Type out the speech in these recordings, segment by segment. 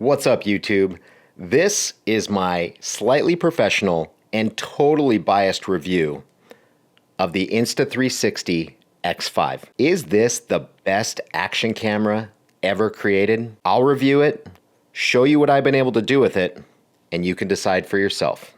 What's up, YouTube? This is my slightly professional and totally biased review of the Insta360 X5. Is this the best action camera ever created? I'll review it, show you what I've been able to do with it, and you can decide for yourself.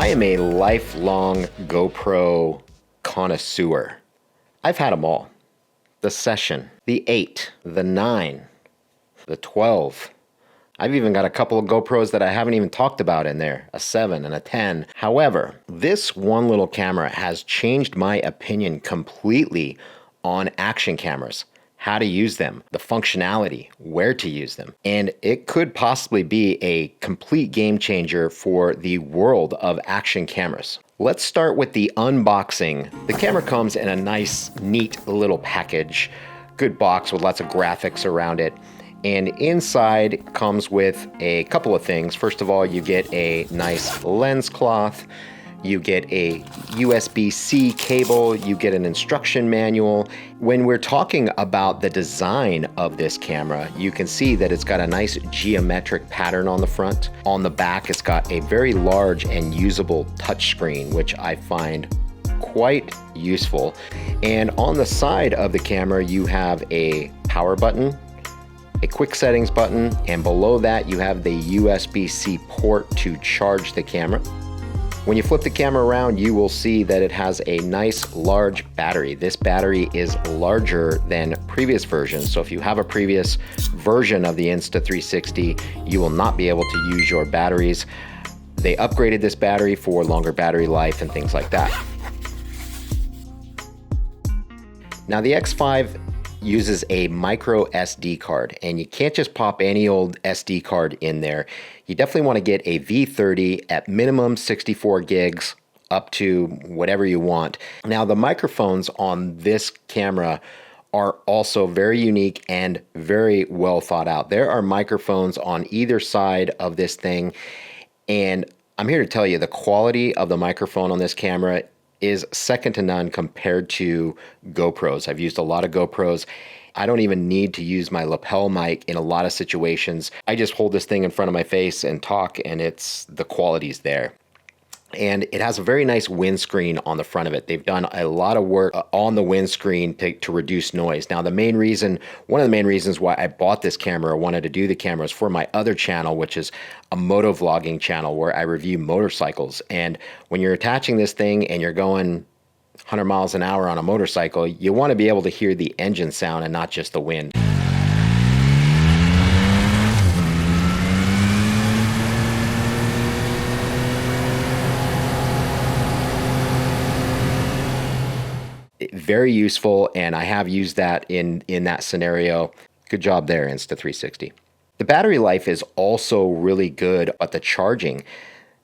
I am a lifelong GoPro connoisseur. I've had them all. The Session, the 8, the 9, the 12. I've even got a couple of GoPros that I haven't even talked about in there, a 7 and a 10. However, this one little camera has changed my opinion completely on action cameras. How to use them, the functionality, where to use them. And it could possibly be a complete game changer for the world of action cameras. Let's start with the unboxing. The camera comes in a nice, neat little package. Good box with lots of graphics around it. And inside comes with a couple of things. First of all, you get a nice lens cloth. You get a USB-C cable, you get an instruction manual. When we're talking about the design of this camera, you can see that it's got a nice geometric pattern on the front. On the back, it's got a very large and usable touchscreen, which I find quite useful. And on the side of the camera, you have a power button, a quick settings button, and below that you have the USB-C port to charge the camera. When you flip the camera around, you will see that it has a nice large battery. This battery is larger than previous versions, so if you have a previous version of the Insta360, you will not be able to use your batteries. They upgraded this battery for longer battery life and things like that. Now the X5 uses a micro SD card, and you can't just pop any old SD card in there. You definitely want to get a V30 at minimum 64 gigs up to whatever you want. Now the microphones on this camera are also very unique and very well thought out. There are microphones on either side of this thing, and I'm here to tell you the quality of the microphone on this camera is second to none compared to GoPros. I've used a lot of GoPros. I don't even need to use my lapel mic in a lot of situations. I just hold this thing in front of my face and talk, and the quality's there. And it has a very nice windscreen on the front of it. They've done a lot of work on the windscreen to reduce noise. Now, one of the main reasons why I bought this camera or wanted to do the camera is for my other channel, which is a moto vlogging channel where I review motorcycles. And when you're attaching this thing and you're going 100 miles an hour on a motorcycle, you want to be able to hear the engine sound and not just the wind. Very useful, and I have used that in that scenario. Good job there, Insta360. The battery life is also really good, but the charging,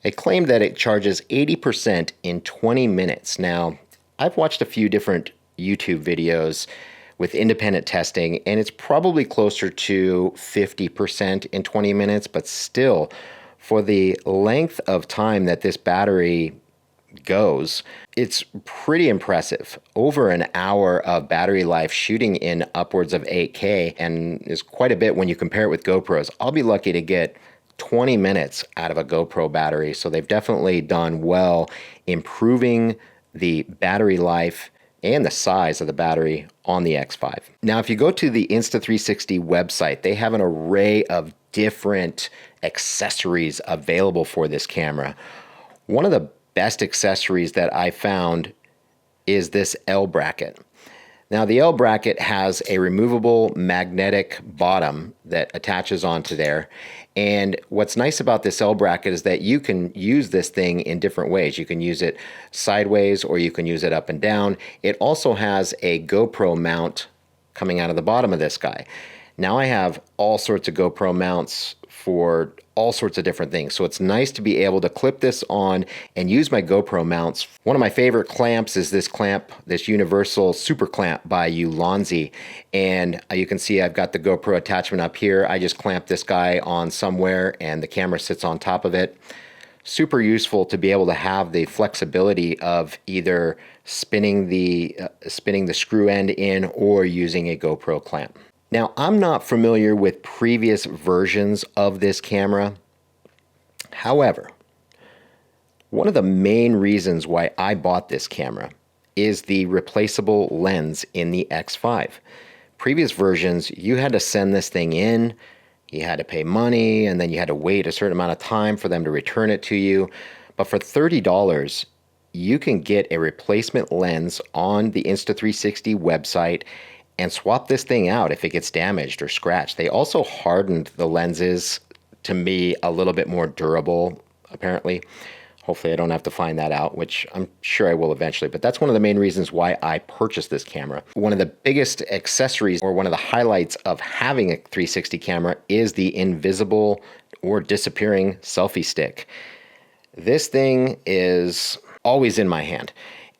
they claim that it charges 80% in 20 minutes. Now, I've watched a few different YouTube videos with independent testing, and it's probably closer to 50% in 20 minutes, but still, for the length of time that this battery goes, it's pretty impressive. Over an hour of battery life shooting in upwards of 8K, and is quite a bit when you compare it with GoPros. I'll be lucky to get 20 minutes out of a GoPro battery, so they've definitely done well improving the battery life, and the size of the battery on the X5. Now, if you go to the Insta360 website, they have an array of different accessories available for this camera. One of the best accessories that I found is this L bracket. Now, the L bracket has a removable magnetic bottom that attaches onto there. And what's nice about this L bracket is that you can use this thing in different ways. You can use it sideways or you can use it up and down. It also has a GoPro mount coming out of the bottom of this guy. Now I have all sorts of GoPro mounts for all sorts of different things. So it's nice to be able to clip this on and use my GoPro mounts. One of my favorite clamps is this clamp, this universal super clamp by Ulanzi. And you can see I've got the GoPro attachment up here. I just clamp this guy on somewhere and the camera sits on top of it. Super useful to be able to have the flexibility of either spinning the screw end in or using a GoPro clamp. Now, I'm not familiar with previous versions of this camera. However, one of the main reasons why I bought this camera is the replaceable lens in the X5. Previous versions, you had to send this thing in, you had to pay money, and then you had to wait a certain amount of time for them to return it to you. But for $30, you can get a replacement lens on the Insta360 website and swap this thing out if it gets damaged or scratched. They also hardened the lenses to be a little bit more durable, apparently. Hopefully I don't have to find that out, which I'm sure I will eventually, but that's one of the main reasons why I purchased this camera. One of the biggest accessories or one of the highlights of having a 360 camera is the invisible or disappearing selfie stick. This thing is always in my hand.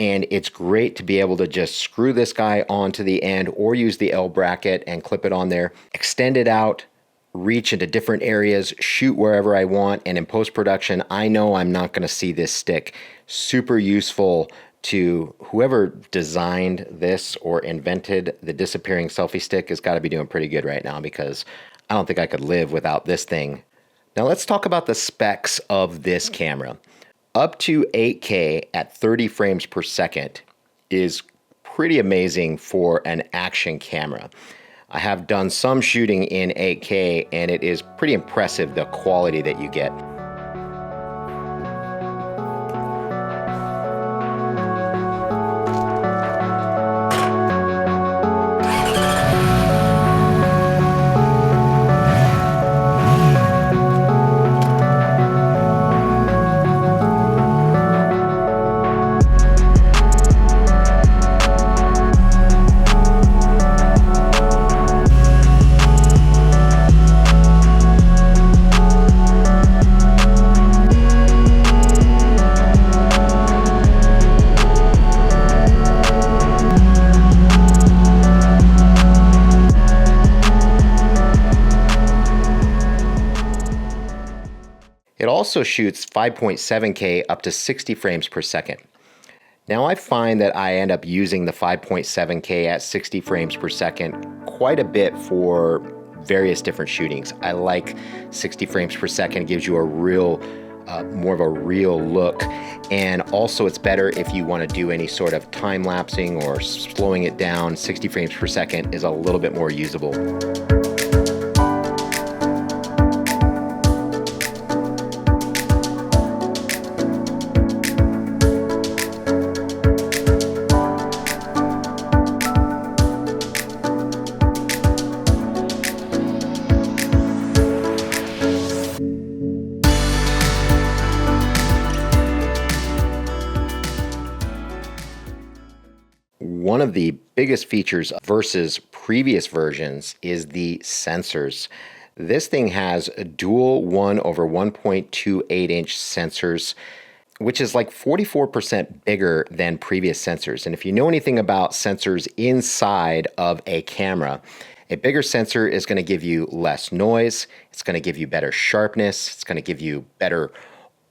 And it's great to be able to just screw this guy onto the end or use the L bracket and clip it on there, extend it out, reach into different areas, shoot wherever I want. And in post-production, I know I'm not going to see this stick. Super useful to whoever designed this or invented the disappearing selfie stick has got to be doing pretty good right now, because I don't think I could live without this thing. Now let's talk about the specs of this camera. Up to 8K at 30 frames per second is pretty amazing for an action camera. I have done some shooting in 8K and it is pretty impressive, the quality that you get. It also shoots 5.7K up to 60 frames per second. Now I find that I end up using the 5.7K at 60 frames per second quite a bit for various different shootings. I like 60 frames per second. It gives you a real, more of a real look. And also it's better if you want to do any sort of time lapsing or slowing it down. 60 frames per second is a little bit more usable. One of the biggest features versus previous versions is the sensors. This thing has a dual 1/1.28 inch sensors, which is like 44% bigger than previous sensors. And if you know anything about sensors inside of a camera, a bigger sensor is going to give you less noise, it's going to give you better sharpness, it's going to give you better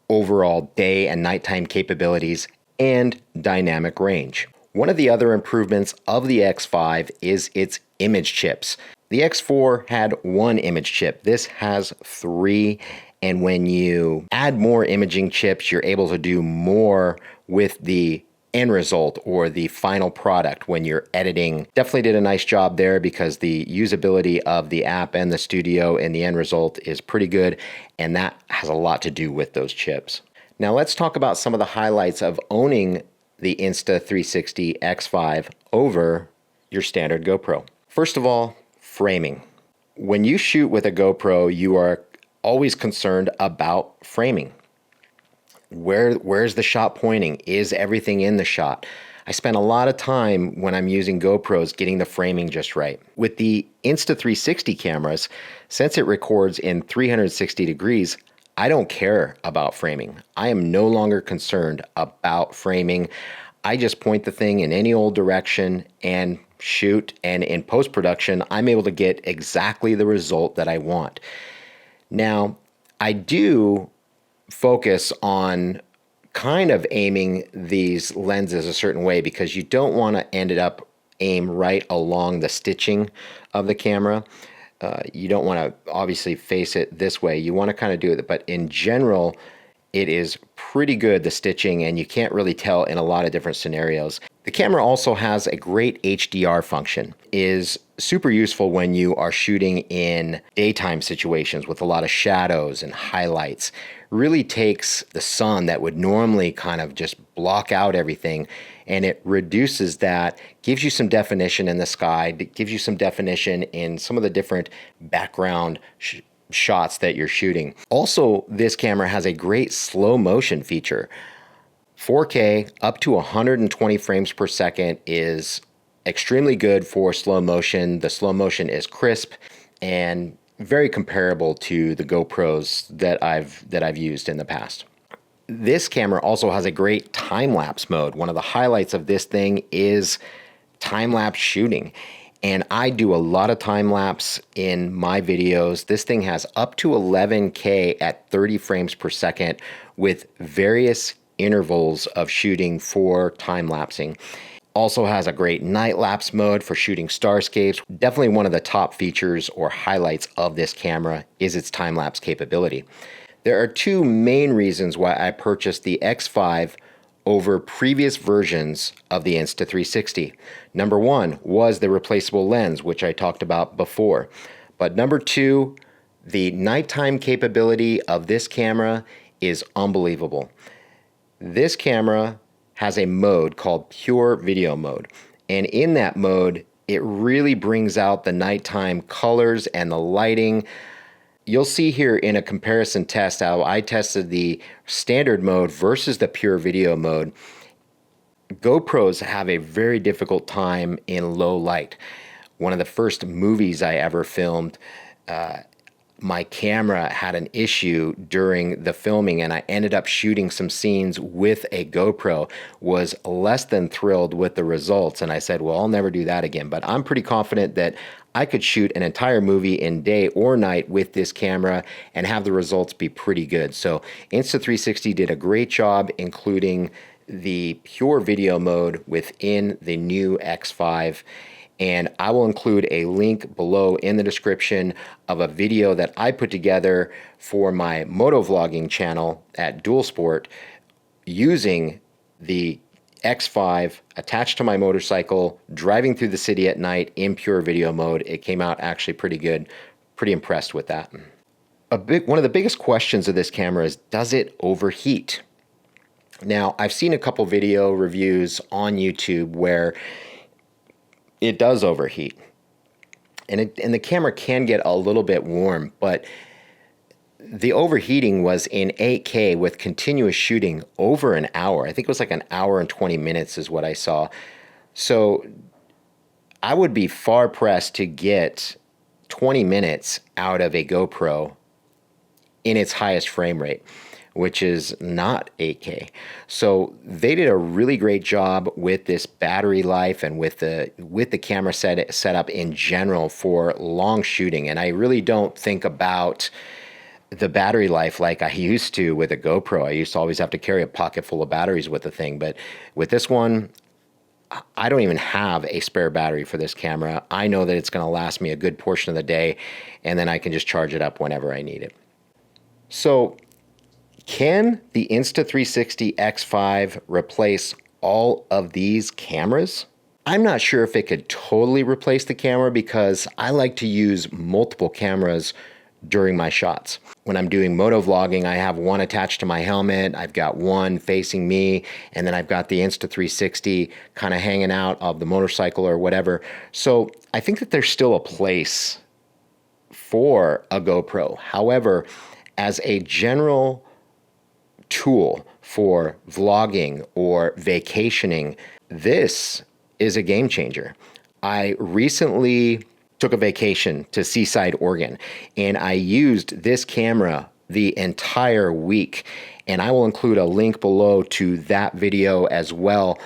overall day and nighttime capabilities, and dynamic range. One of the other improvements of the X5 is its image chips. The X4 had one image chip. This has 3, and when you add more imaging chips, you're able to do more with the end result or the final product when you're editing. Definitely did a nice job there because the usability of the app and the studio and the end result is pretty good, and that has a lot to do with those chips. Now let's talk about some of the highlights of owning the Insta360 X5 over your standard GoPro. First of all, framing. When you shoot with a GoPro, you are always concerned about framing. Where's the shot pointing? Is everything in the shot? I spend a lot of time when I'm using GoPros getting the framing just right. With the Insta360 cameras, since it records in 360 degrees, I don't care about framing. I am no longer concerned about framing. I just point the thing in any old direction and shoot, and in post-production, I'm able to get exactly the result that I want. Now, I do focus on kind of aiming these lenses a certain way because you don't want to end it up aim right along the stitching of the camera. You don't want to obviously face it this way. You want to kind of do it, but in general, it is pretty good, the stitching, and you can't really tell in a lot of different scenarios. The camera also has a great HDR function, is super useful when you are shooting in daytime situations with a lot of shadows and highlights. Really takes the sun that would normally kind of just block out everything, and it reduces that, gives you some definition in the sky, gives you some definition in some of the different background shots that you're shooting. Also, this camera has a great slow motion feature. 4K up to 120 frames per second is extremely good for slow motion. The slow motion is crisp and very comparable to the GoPros that I've used in the past. This camera also has a great time-lapse mode. One of the highlights of this thing is time-lapse shooting. And I do a lot of time-lapse in my videos. This thing has up to 11K at 30 frames per second with various intervals of shooting for time-lapsing. Also has a great night lapse mode for shooting starscapes. Definitely one of the top features or highlights of this camera is its time-lapse capability. There are two main reasons why I purchased the X5 over previous versions of the Insta360. Number one was the replaceable lens, which I talked about before. But number two, the nighttime capability of this camera is unbelievable. This camera has a mode called pure video mode. And in that mode, it really brings out the nighttime colors and the lighting. You'll see here in a comparison test how I tested the standard mode versus the pure video mode. GoPros have a very difficult time in low light. One of the first movies I ever filmed, my camera had an issue during the filming and I ended up shooting some scenes with a GoPro, was less than thrilled with the results. And I said, well, I'll never do that again. But I'm pretty confident that I could shoot an entire movie in day or night with this camera and have the results be pretty good. So Insta360 did a great job including the pure video mode within the new X5. And I will include a link below in the description of a video that I put together for my motovlogging channel at Dual Sport using the X5 attached to my motorcycle, driving through the city at night in pure video mode. It came out actually pretty good. Pretty impressed with that. One of the biggest questions of this camera is, does it overheat? Now, I've seen a couple video reviews on YouTube where it does overheat, and the camera can get a little bit warm, but the overheating was in 8K with continuous shooting over an hour. I think it was like an hour and 20 minutes is what I saw. So I would be far pressed to get 20 minutes out of a GoPro in its highest frame rate, which is not 8K. So they did a really great job with this battery life and with the camera setup in general for long shooting. And I really don't think about the battery life like I used to with a GoPro. I used to always have to carry a pocket full of batteries with the thing. But with this one, I don't even have a spare battery for this camera. I know that it's going to last me a good portion of the day, and then I can just charge it up whenever I need it. So can the Insta360 X5 replace all of these cameras, I'm not sure if it could totally replace the camera because I like to use multiple cameras during my shots. When I'm doing moto vlogging, I have one attached to my helmet, I've got one facing me, and then I've got the Insta360 kind of hanging out of the motorcycle or whatever. So I think that there's still a place for a GoPro. However, as a general tool for vlogging or vacationing, this is a game changer. I recently took a vacation to Seaside, Oregon, and I used this camera the entire week. And I will include a link below to that video as well.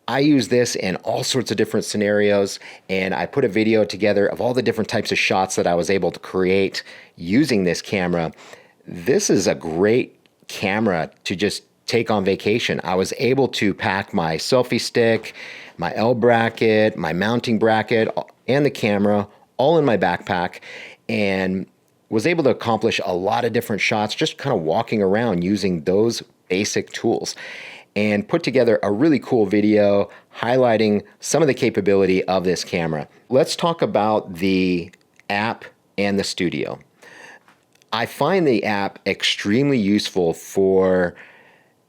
I use this in all sorts of different scenarios, and I put a video together of all the different types of shots that I was able to create using this camera. This is a great camera to just take on vacation. I was able to pack my selfie stick, my L bracket, my mounting bracket, and the camera all in my backpack, and was able to accomplish a lot of different shots just kind of walking around using those basic tools, and put together a really cool video highlighting some of the capability of this camera. Let's talk about the app and the studio. I find the app extremely useful for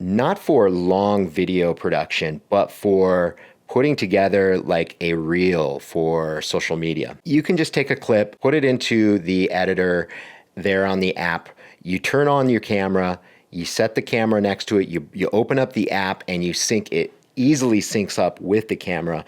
not for long video production, but for putting together like a reel for social media. You can just take a clip, put it into the editor there on the app. You turn on your camera, you set the camera next to it, you open up the app and you sync it, easily syncs up with the camera.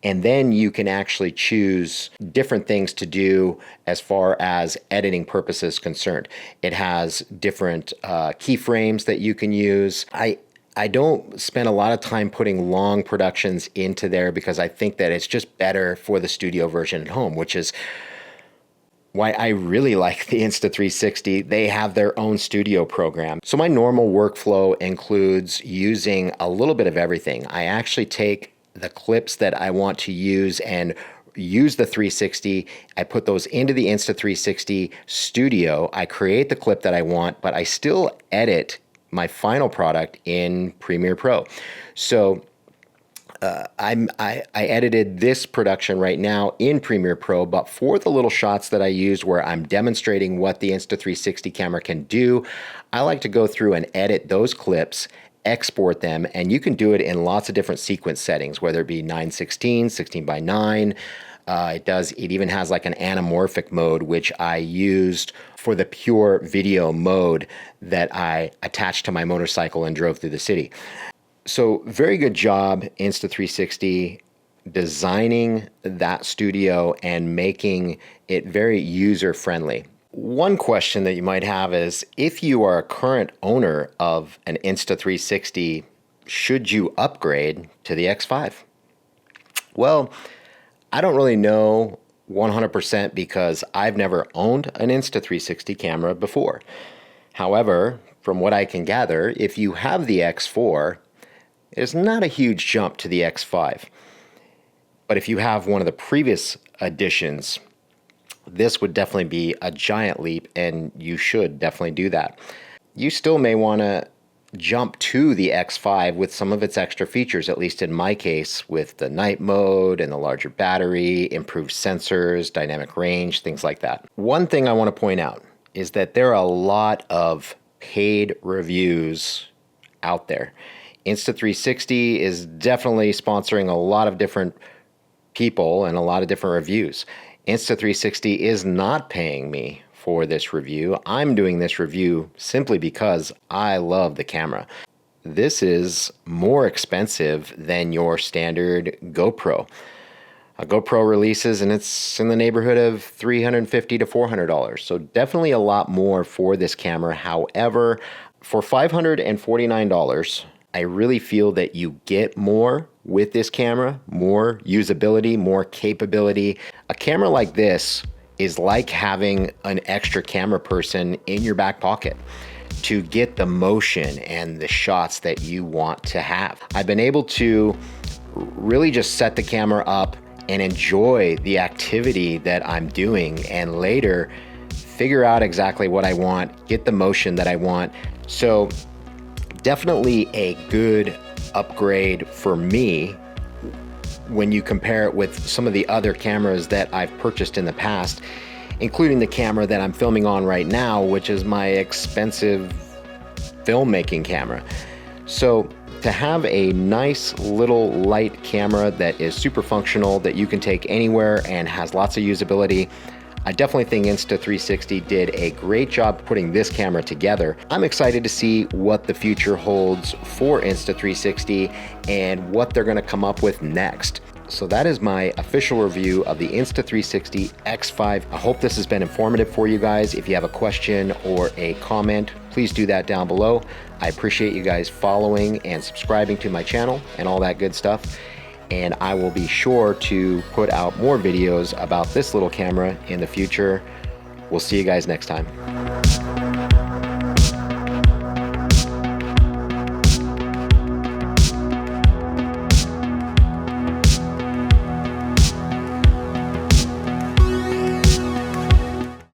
And then you can actually choose different things to do as far as editing purposes concerned. It has different keyframes that you can use. I don't spend a lot of time putting long productions into there because I think that it's just better for the studio version at home, which is why I really like the Insta360. They have their own studio program. So my normal workflow includes using a little bit of everything. I actually take the clips that I want to use and use the 360. I put those into the Insta360 studio. I create the clip that I want, but I still edit my final product in Premiere Pro. So I edited this production right now in Premiere Pro, but for the little shots that I used where I'm demonstrating what the Insta360 camera can do, I like to go through and edit those clips, export them, and you can do it in lots of different sequence settings, whether it be 9:16, 16:9. It even has like an anamorphic mode, which I used for the pure video mode that I attached to my motorcycle and drove through the city. So very good job, Insta360, designing that studio and making it very user-friendly. One question that you might have is, if you are a current owner of an Insta360, should you upgrade to the X5? Well, I don't really know 100% because I've never owned an Insta360 camera before. However, from what I can gather, if you have the X4, it's not a huge jump to the X5. But if you have one of the previous editions, this would definitely be a giant leap, and you should definitely do that. You still may want to jump to the X5 with some of its extra features, at least in my case, with the night mode and the larger battery, improved sensors, dynamic range, things like that. One thing I want to point out is that there are a lot of paid reviews out there. Insta360 is definitely sponsoring a lot of different people and a lot of different reviews. Insta360 is not paying me for this review. I'm doing this review simply because I love the camera. This is more expensive than your standard GoPro. A GoPro releases and it's in the neighborhood of $350 to $400. So definitely a lot more for this camera. However, for $549, I really feel that you get more with this camera, more usability, more capability. A camera like this is like having an extra camera person in your back pocket to get the motion and the shots that you want to have. I've been able to really just set the camera up and enjoy the activity that I'm doing, and later figure out exactly what I want, get the motion that I want. So definitely a good upgrade for me when you compare it with some of the other cameras that I've purchased in the past, including the camera that I'm filming on right now, which is my expensive filmmaking camera. So to have a nice little light camera that is super functional, that you can take anywhere and has lots of usability, I definitely think Insta360 did a great job putting this camera together. I'm excited to see what the future holds for Insta360 and what they're gonna come up with next. So that is my official review of the Insta360 X5. I hope this has been informative for you guys. If you have a question or a comment, please do that down below. I appreciate you guys following and subscribing to my channel and all that good stuff. And I will be sure to put out more videos about this little camera in the future. We'll see you guys next time.